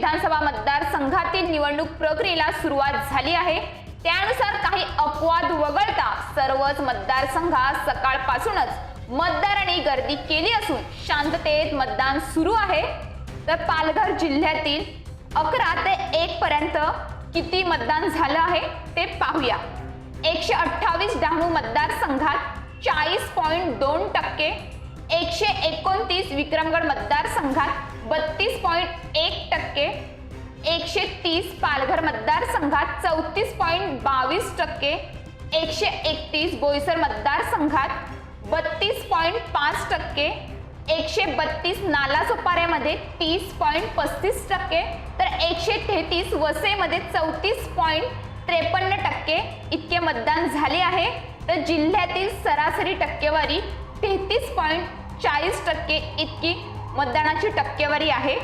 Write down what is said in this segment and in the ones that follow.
विधानसभा मतदारसंघातील निवडणूक प्रक्रियेला सुरुवात झाली आहे। त्यानुसार काही अपवाद वगळता सर्वच मतदारसंघात सकाळपासूनच मतदारांनी गर्दी केली असून शांततेत मतदान सुरू आहे। तर पालघर जिल्ह्यातील 11 ते 1 पर्यंत किती मतदान झालं आहे ते पाहूया। 128 डहाणू मतदारसंघात 40.2%, 129 विक्रमगड मतदारसंघात 32.1%, 130 पालघर मतदारसंघात 34.22%, 131 बोईसर मतदारसंघात 32.5%, 132 नालासोपाऱ्यामध्ये 30.35%, तर 133 वसईमध्ये 34.53% इतके मतदान झाले आहे। तर जिल्ह्यातील सरासरी टक्केवारी 33.40% इतकी मतदानाची टक्केवारी आहे।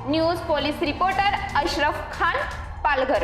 News police reporter Ashraf Khan, Palghar.